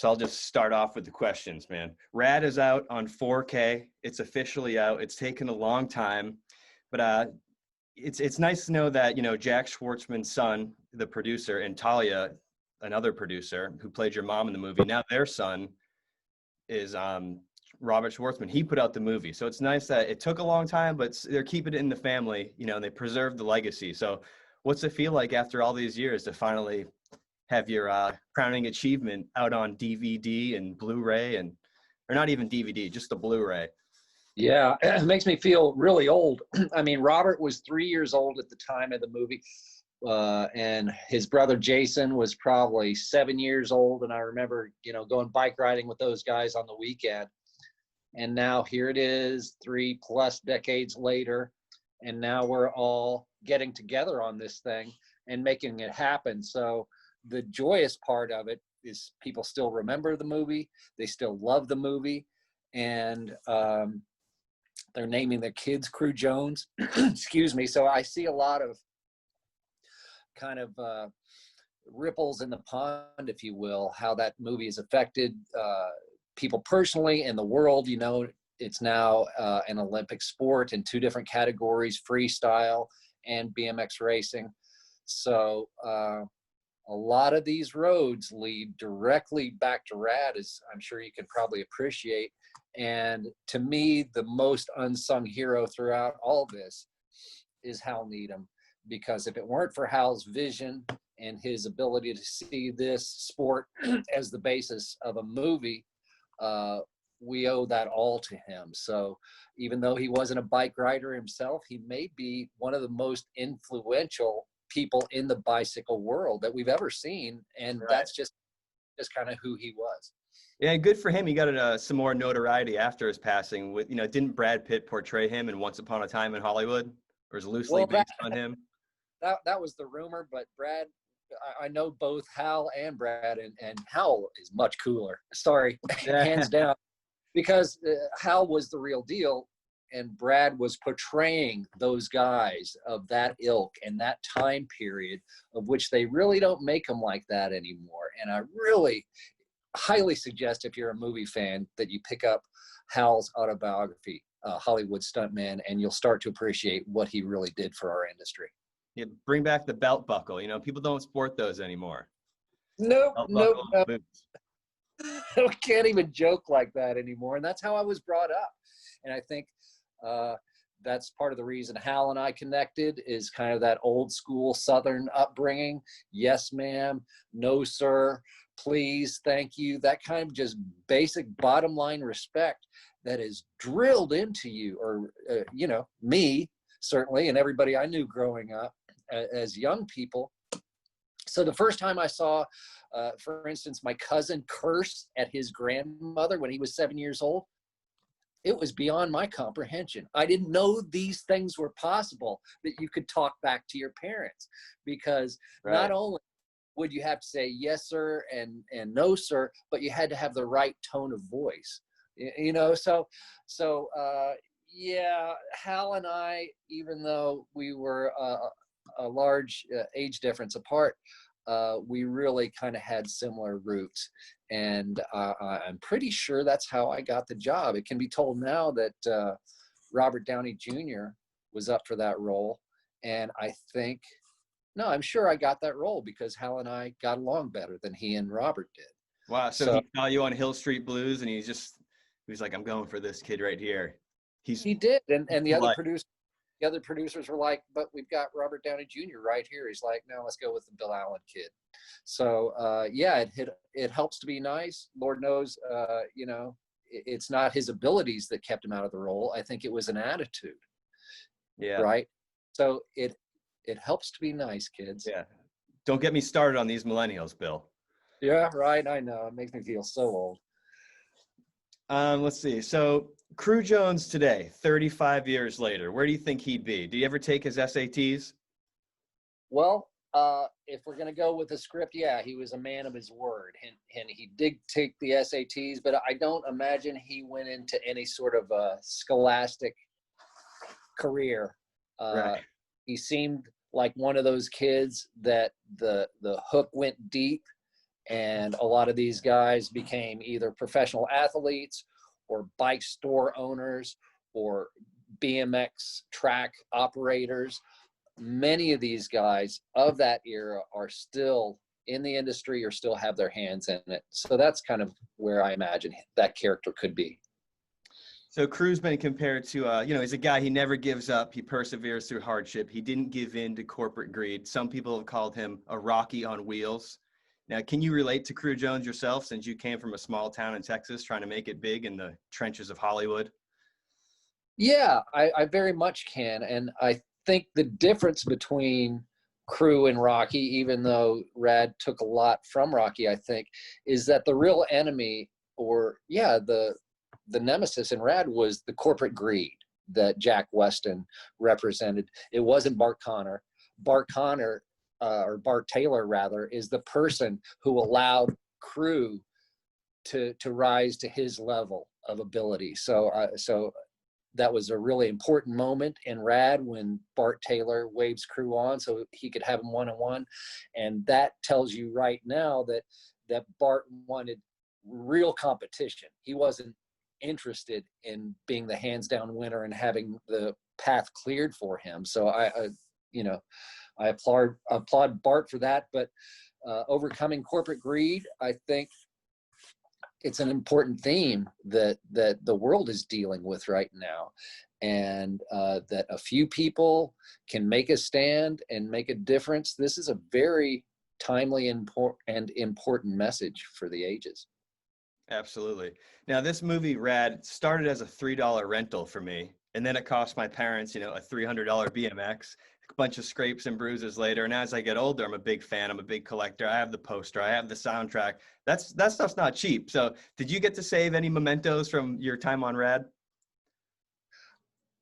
so I'll just start off with the questions, man. RAD is out on 4K. It's officially out. It's taken a long time, but it's nice to know that, you know, Jack Schwartzman's son, the producer, and Talia, another producer who played your mom in the movie, now their son is Robert Schwartzman. He put out the movie. So it's nice that it took a long time, but they're keeping it in the family, you know, and they preserved the legacy. So what's it feel like after all these years to finally have your crowning achievement out on DVD and Blu-ray, and, or not even DVD, just the Blu-ray? Yeah, it makes me feel really old. I mean, Robert was 3 years old at the time of the movie, and his brother Jason was probably 7 years old. And I remember, you know, going bike riding with those guys on the weekend. And now here it is, 3+ decades later, and now we're all getting together on this thing and making it happen. So the joyous part of it is people still remember the movie, they still love the movie, and they're naming their kids Cru Jones. Excuse me. So I see a lot of kind of ripples in the pond, if you will, how that movie has affected people personally and the world. You know, it's now an Olympic sport in 2 different categories, freestyle and BMX racing. So a lot of these roads lead directly back to RAD, as I'm sure you can probably appreciate. And to me, the most unsung hero throughout all this is Hal Needham, because if it weren't for Hal's vision and his ability to see this sport as the basis of a movie, we owe that all to him. So even though he wasn't a bike rider himself, he may be one of the most influential people in the bicycle world that we've ever seen. And that's just kind of who he was. Yeah, good for him. He got some more notoriety after his passing. With, you know, didn't Brad Pitt portray him in Once Upon a Time in Hollywood, or is loosely based on him? That was the rumor, but Brad, I know both Hal and Brad, and Hal is much cooler. Sorry, hands down, because Hal was the real deal, and Brad was portraying those guys of that ilk and that time period, of which they really don't make them like that anymore. And I really highly suggest, if you're a movie fan, that you pick up Hal's autobiography, Hollywood Stuntman, and you'll start to appreciate what he really did for our industry. Yeah, bring back the belt buckle. You know, people don't sport those anymore. Nope. We can't even joke like that anymore. And that's how I was brought up. And I think that's part of the reason Hal and I connected, is kind of that old school Southern upbringing. Yes, ma'am. No, sir. Please. Thank you. That kind of just basic bottom line respect that is drilled into you, or, you know, me, certainly, and everybody I knew growing up as young people. So the first time I saw, for instance, my cousin curse at his grandmother when he was 7 years old, it was beyond my comprehension. I didn't know these things were possible, that you could talk back to your parents, because not only would you have to say yes, sir, and no, sir, but you had to have the right tone of voice. You know, so yeah, Hal and I, even though we were a large age difference apart, we really kind of had similar roots. And I'm pretty sure that's how I got the job. It can be told now that Robert Downey Jr. was up for that role. And I'm sure I got that role because Hal and I got along better than he and Robert did. Wow. So he saw you on Hill Street Blues, and he was like, I'm going for this kid right here. He did. And the other producers were like, but we've got Robert Downey Jr. right here. He's like, no, let's go with the Bill Allen kid. So yeah, it helps to be nice. Lord knows, you know, it's not his abilities that kept him out of the role. I think it was an attitude. Yeah. Right. So it helps to be nice, kids. Yeah. Don't get me started on these millennials, Bill. Yeah, right. I know. It makes me feel so old. Let's see. So Cru Jones today, 35 years later, where do you think he'd be? Do you ever take his SATs? Well, if we're going to go with the script, yeah, he was a man of his word, and he did take the SATs, but I don't imagine he went into any sort of a scholastic career. Right. He seemed like one of those kids that the hook went deep, And a lot of these guys became either professional athletes or bike store owners or BMX track operators. Many of these guys of that era are still in the industry or still have their hands in it. So that's kind of where I imagine that character could be. So Cru's been compared to, he's a guy, he never gives up. He perseveres through hardship. He didn't give in to corporate greed. Some people have called him a Rocky on wheels. Now, can you relate to Cru Jones yourself, since you came from a small town in Texas trying to make it big in the trenches of Hollywood? Yeah, I very much can. And I think the difference between Cru and Rocky, even though Rad took a lot from Rocky, I think, is that the real enemy, or the nemesis in Rad, was the corporate greed that Jack Weston represented. It wasn't Bart Connor. Bart Connor, or Bart Taylor rather, is the person who allowed Cru to rise to his level of ability. So that was a really important moment in Rad when Bart Taylor waves Cru on so he could have him one-on-one. And that tells you right now that Bart wanted real competition. He wasn't interested in being the hands down winner and having the path cleared for him. So I applaud Bart for that. But overcoming corporate greed, I think it's an important theme that the world is dealing with right now, and that a few people can make a stand and make a difference. This is a very timely and important message for the ages. Absolutely. Now, this movie, Rad, started as a $3 rental for me, and then it cost my parents, a $300 BMX, a bunch of scrapes and bruises later. And as I get older, I'm a big fan. I'm a big collector. I have the poster. I have the soundtrack. That stuff's not cheap. So did you get to save any mementos from your time on Rad?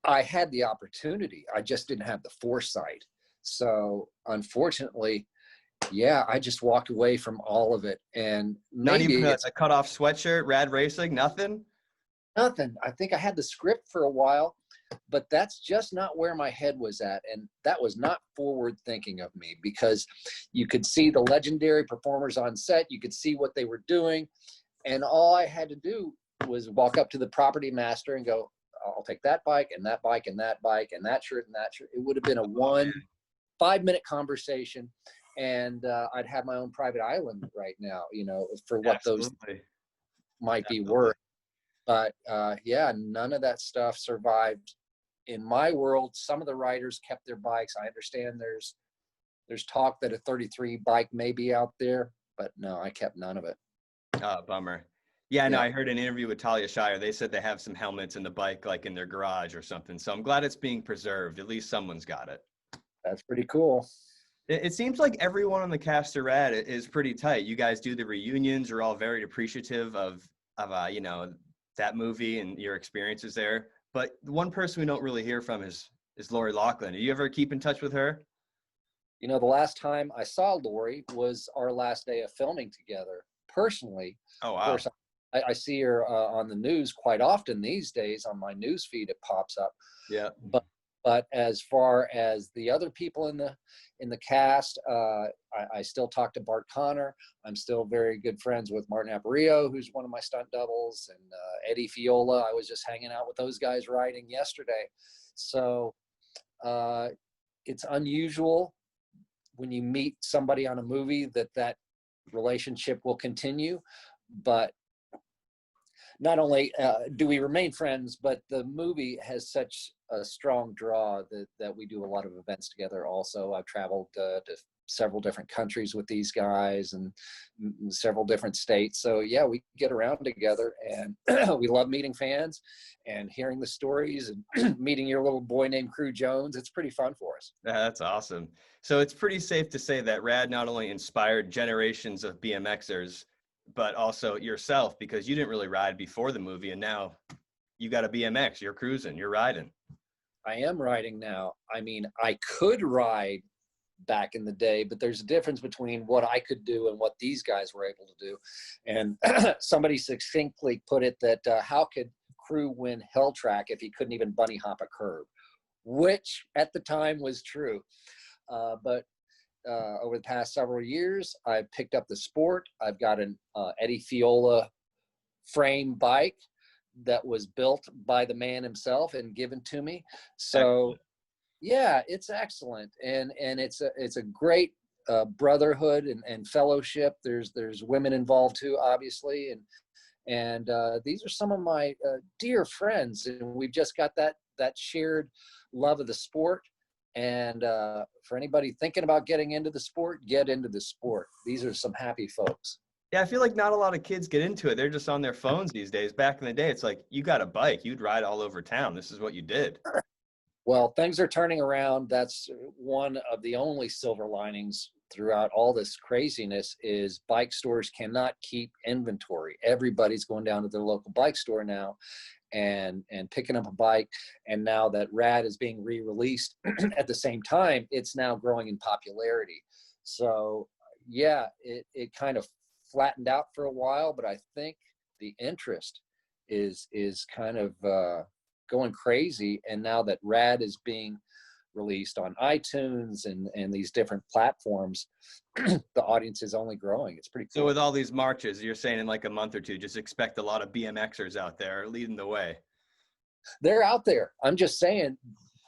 I had the opportunity. I just didn't have the foresight. So unfortunately, yeah, I just walked away from all of it. And Not maybe even a it's cut-off sweatshirt, Rad Racing, nothing? nothing. I think I had the script for a while, but that's just not where my head was at. And that was not forward thinking of me, because you could see the legendary performers on set. You could see what they were doing. And all I had to do was walk up to the property master and go, I'll take that bike and that bike and that bike and that shirt and that shirt. It would have been a 5-minute conversation. And I'd have my own private island right now, for what Absolutely. those might be worth. But yeah, none of that stuff survived in my world. Some of the riders kept their bikes. I understand there's talk that a 33 bike may be out there, but no, I kept none of it. Oh, bummer. Yeah, no, Yeah. I heard an interview with Talia Shire. They said they have some helmets in the bike, like in their garage or something. So I'm glad it's being preserved. At least someone's got it. That's pretty cool. It seems like everyone on the cast of Rad is pretty tight. You guys do the reunions. You're all very appreciative of that movie and your experiences there. But the one person we don't really hear from is Lori Loughlin. Do you ever keep in touch with her? The last time I saw Lori was our last day of filming together. Personally, Oh, of wow. course, I see her on the news quite often these days. On my news feed, it pops up. Yeah. But as far as the other people in the cast, I still talk to Bart Connor. I'm still very good friends with Martin Aparicio, who's one of my stunt doubles, and Eddie Fiola. I was just hanging out with those guys riding yesterday. So it's unusual when you meet somebody on a movie that relationship will continue. But not only do we remain friends, but the movie has such a strong draw that we do a lot of events together. Also, I've traveled to several different countries with these guys and several different states. So yeah, we get around together, and we love meeting fans and hearing the stories and meeting your little boy named Cru Jones. It's pretty fun for us. That's awesome. So it's pretty safe to say that Rad not only inspired generations of BMXers, but also yourself, because you didn't really ride before the movie, and now you got a BMX, you're cruising, you're riding. I am riding now. I mean, I could ride back in the day, but there's a difference between what I could do and what these guys were able to do. And somebody succinctly put it that how could Cru win Hell Track if he couldn't even bunny hop a curb, which at the time was true. But over the past several years. I've picked up the sport. I've got an Eddie Fiola frame bike that was built by the man himself and given to me. So yeah, it's excellent, and it's a great brotherhood and fellowship. There's women involved too, obviously, and these are some of my dear friends, and we've just got that shared love of the sport. And for anybody thinking about getting into the sport, get into the sport. These are some happy folks. Yeah, I feel like not a lot of kids get into it. They're just on their phones these days. Back in the day, it's like, you got a bike, you'd ride all over town. This is what you did. Well, things are turning around. That's one of the only silver linings throughout all this craziness is bike stores cannot keep inventory. Everybody's going down to their local bike store now and picking up a bike. And now that RAD is being re-released at the same time, it's now growing in popularity. So yeah, it kind of flattened out for a while, but I think the interest is kind of going crazy. And now that RAD is being released on iTunes and these different platforms, the audience is only growing. It's pretty cool. So with all these marches, you're saying in like a month or two, just expect a lot of BMXers out there leading the way. They're out there. I'm just saying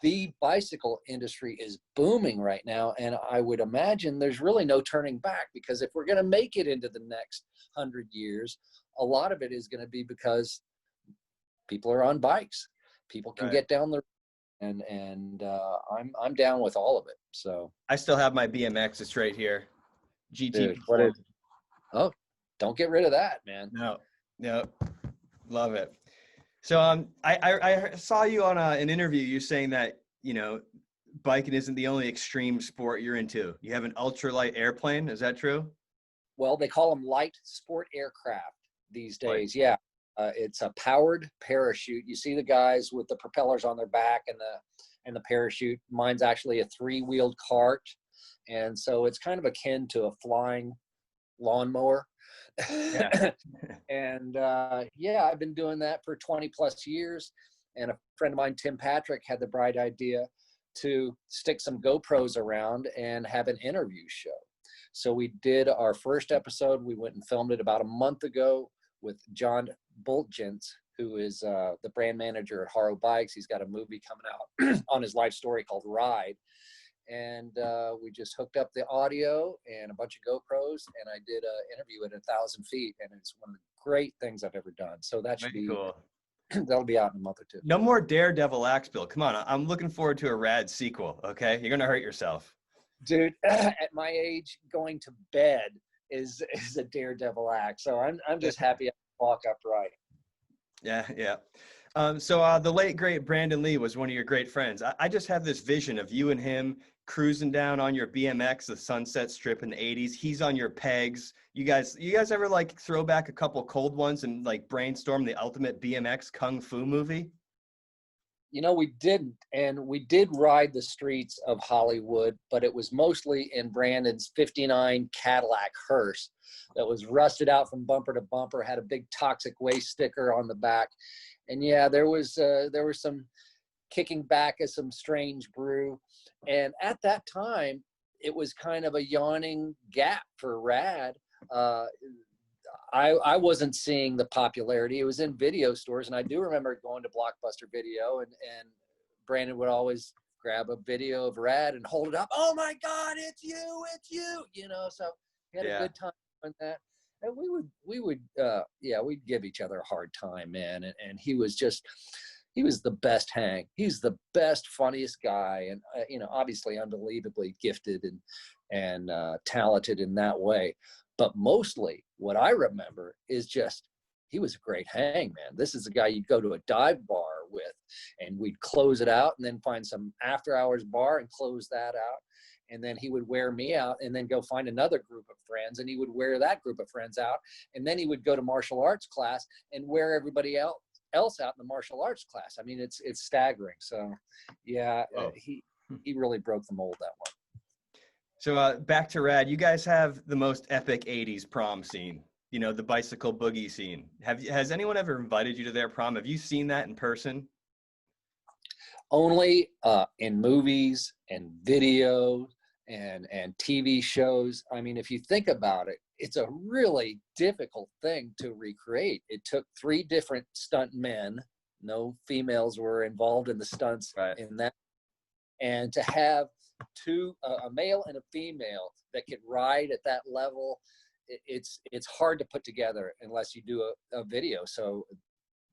the bicycle industry is booming right now. And I would imagine there's really no turning back, because if we're going to make it into the next 100 years, a lot of it is going to be because people are on bikes. People can get down the and I'm down with all of it. So I still have my BMX straight here. GT. dude, what is? Oh, don't get rid of that, man. No, love it. So I saw you on an interview. You're saying that, you know, biking isn't the only extreme sport you're into. You have an ultralight airplane. Is that true? Well, they call them light sport aircraft these days. Yeah. It's a powered parachute. You see the guys with the propellers on their back and the parachute. Mine's actually a 3-wheeled cart. And so it's kind of akin to a flying lawnmower. Yeah. And yeah, I've been doing that for 20 plus years. And a friend of mine, Tim Patrick, had the bright idea to stick some GoPros around and have an interview show. So we did our first episode. We went and filmed it about a month ago with John Boltgens, who is the brand manager at Haro Bikes. He's got a movie coming out on his life story called Ride. And we just hooked up the audio and a bunch of GoPros, and I did an interview at 1,000 feet, and it's one of the great things I've ever done. So that should be cool. That'll be out in a month or two. No more Daredevil axe build. Come on, I'm looking forward to a RAD sequel. Okay, you're gonna hurt yourself, dude. At my age, going to bed is a Daredevil axe. So I'm just happy I walk upright. Yeah. So the late great Brandon Lee was one of your great friends. I just have this vision of you and him cruising down on your BMX, the Sunset Strip in the 80s. He's on your pegs. You guys ever like throw back a couple cold ones and like brainstorm the ultimate BMX kung fu movie? You know, we didn't, and we did ride the streets of Hollywood, but it was mostly in Brandon's 59 Cadillac hearse that was rusted out from bumper to bumper, had a big toxic waste sticker on the back. And yeah, there was some kicking back of some strange brew. And at that time, it was kind of a yawning gap for RAD. I wasn't seeing the popularity. It was in video stores, and I do remember going to Blockbuster Video, and Brandon would always grab a video of RAD and hold it up. Oh my God, it's you, you know. So we had a good time on that, and we'd give each other a hard time, man. And he was the best hang. He's the best, funniest guy, and you know, obviously unbelievably gifted and talented in that way. But mostly what I remember is just, he was a great hang, man. This is a guy you'd go to a dive bar with, and we'd close it out and then find some after hours bar and close that out. And then he would wear me out and then go find another group of friends, and he would wear that group of friends out. And then he would go to martial arts class and wear everybody else out in the martial arts class. I mean, it's staggering. So yeah, he really broke the mold, that one. So back to RAD, you guys have the most epic 80s prom scene, you know, the bicycle boogie scene. Has anyone ever invited you to their prom? Have you seen that in person? Only in movies and videos and TV shows. I mean, if you think about it, it's a really difficult thing to recreate. It took 3 different stunt men. No females were involved in the stunts in that. And to have a male and a female that could ride at that level, it's hard to put together unless you do a video. So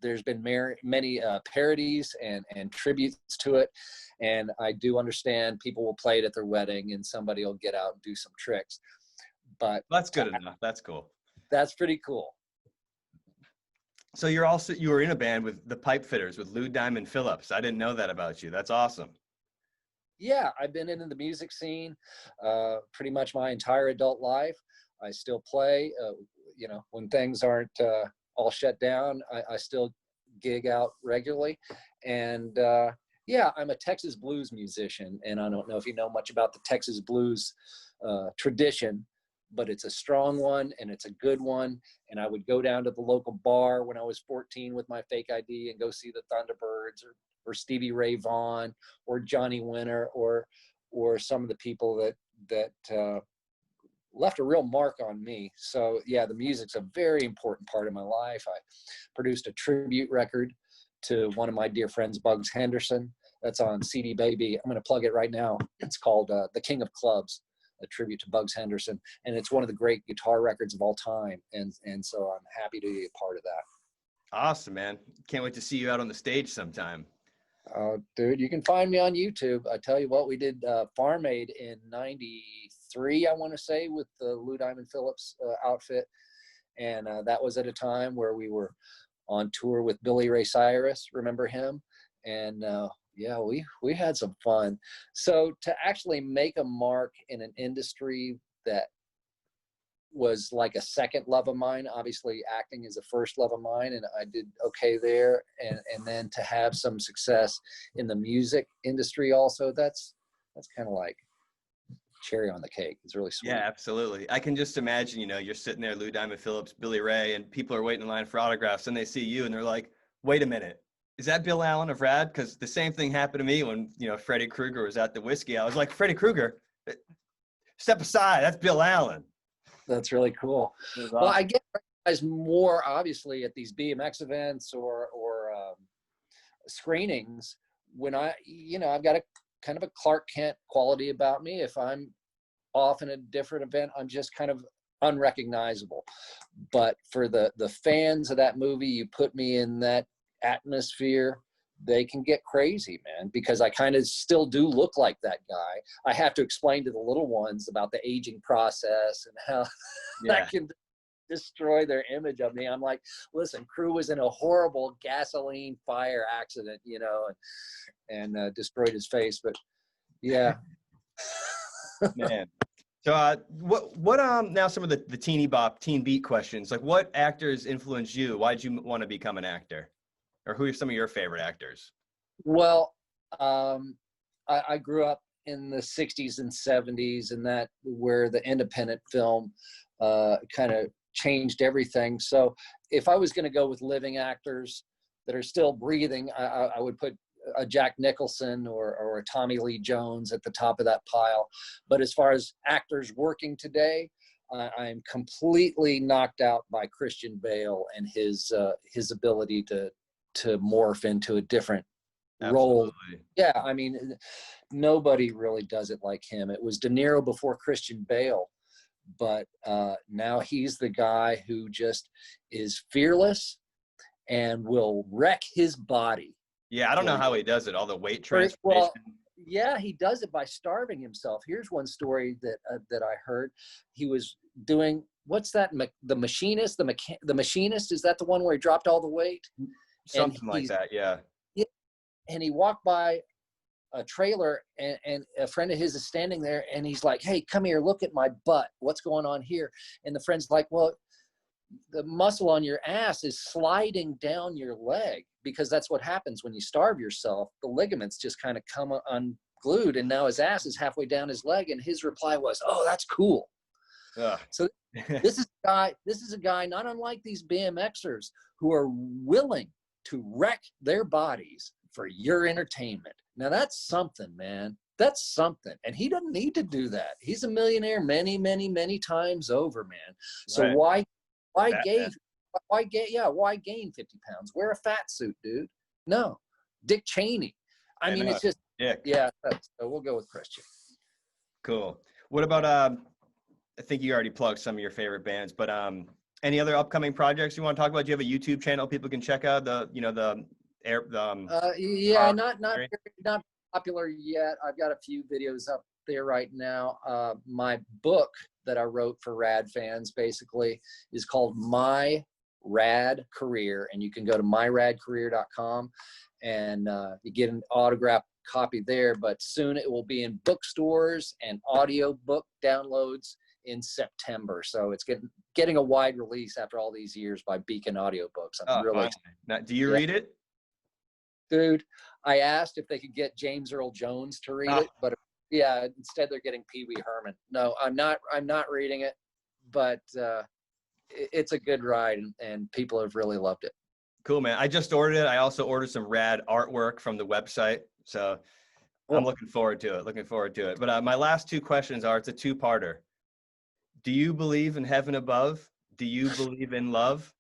there's been many parodies and tributes to it. And I do understand people will play it at their wedding and somebody will get out and do some tricks. But that's good enough. That's cool. That's pretty cool. So you were in a band with the Pipe Fitters with Lou Diamond Phillips. I didn't know that about you. That's awesome. Yeah, I've been in the music scene pretty much my entire adult life. I still play, when things aren't all shut down, I still gig out regularly. And I'm a Texas blues musician. And I don't know if you know much about the Texas blues tradition, but it's a strong one and it's a good one. And I would go down to the local bar when I was 14 with my fake ID and go see the Thunderbirds or Stevie Ray Vaughan or Johnny Winter or some of the people that left a real mark on me. So yeah, the music's a very important part of my life. I produced a tribute record to one of my dear friends, Bugs Henderson. That's on CD Baby. I'm going to plug it right now. It's called The King of Clubs, a tribute to Bugs Henderson. And it's one of the great guitar records of all time. And so I'm happy to be a part of that. Awesome, man. Can't wait to see you out on the stage sometime. Dude, you can find me on YouTube. I tell you what, we did Farm Aid in 93, I want to say, with the Lou Diamond Phillips outfit. And that was at a time where we were on tour with Billy Ray Cyrus. Remember him? And we had some fun. So to actually make a mark in an industry that was like a second love of mine, obviously acting is a first love of mine, and I did okay there, and then to have some success in the music industry also, that's kind of like cherry on the cake. It's really sweet. Yeah, absolutely. I can just imagine, you're sitting there, Lou Diamond Phillips, Billy Ray, and people are waiting in line for autographs, and they see you and they're like, wait a minute, is that Bill Allen of RAD? Because the same thing happened to me when Freddy Krueger was at the Whiskey. I was like, Freddy Krueger, step aside, that's Bill Allen. That's really cool. Awesome. Well, I get recognized more obviously at these BMX events or screenings when I've got a kind of a Clark Kent quality about me. If I'm off in a different event, I'm just kind of unrecognizable. But for the fans of that movie, you put me in that atmosphere, they can get crazy, man, because I kind of still do look like that guy. I have to explain to the little ones about the aging process and how that can destroy their image of me. I'm like, listen, Cru was in a horrible gasoline fire accident, and destroyed his face. But yeah. Man. So what now some of the teen beat questions, like what actors influenced you? Why did you want to become an actor? Or who are some of your favorite actors? Well, I grew up in the 60s and 70s, and that where the independent film kind of changed everything. So if I was going to go with living actors that are still breathing, I would put a Jack Nicholson or a Tommy Lee Jones at the top of that pile. But as far as actors working today, I'm completely knocked out by Christian Bale and his ability to morph into a different role. Yeah, I mean, nobody really does it like him. It was De Niro before Christian Bale, but now he's the guy who just is fearless and will wreck his body. Yeah, I don't know how he does it, all the weight transformation. Well, yeah, he does it by starving himself. Here's one story that I heard. He was doing, what's that? The Machinist? The Machinist, is that the one where he dropped all the weight? Something like that, yeah. And he walked by a trailer, and a friend of his is standing there, and he's like, hey, come here, look at my butt. What's going on here? And the friend's like, well, the muscle on your ass is sliding down your leg, because that's what happens when you starve yourself. The ligaments just kind of come unglued, and now his ass is halfway down his leg. And his reply was, oh, that's cool. So this is a guy not unlike these BMXers who are willing to wreck their bodies for your entertainment. Now that's something, man. That's something. And he doesn't need to do that. He's a millionaire many, many, many times over, man. So Right. why Fat gain, man. why gain 50 pounds? Wear a fat suit, dude. No. Dick Cheney. I mean, know. it's just, Dick. yeah. So we'll go with Christian. Cool. What about I think you already plugged some of your favorite bands, but any other upcoming projects you want to talk about? Do you have a YouTube channel people can check out? Yeah, car not documentary? not popular yet. I've got a few videos up there right now. My book that I wrote for RAD fans basically is called My RAD Career, and you can go to myradcareer.com and you get an autographed copy there. But soon it will be in bookstores and audio book downloads in September. So it's getting a wide release after all these years by Beacon Audiobooks. I'm really Finally. excited. Now, do you Yeah. read it? Dude, I asked if they could get James Earl Jones to read it, but yeah, instead they're getting Pee Wee Herman. No, I'm not reading it, but it's a good ride, and people have really loved it. Cool, man. I just ordered it. I also ordered some rad artwork from the website. So I'm Cool. looking forward to it. But my last two questions are, it's a two-parter. Do you believe in heaven above? Do you believe in love?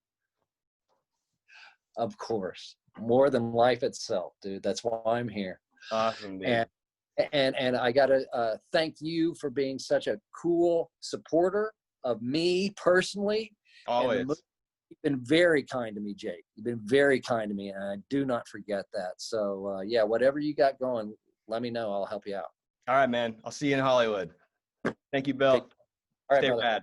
Of course, more than life itself, dude. That's why I'm here. Awesome, dude. And I gotta thank you for being such a cool supporter of me personally. Always. And you've been very kind to me, Jake. You've been very kind to me, and I do not forget that. So yeah, whatever you got going, let me know. I'll help you out. All right, man. I'll see you in Hollywood. Thank you, Bill. All right, Stay brother. rad.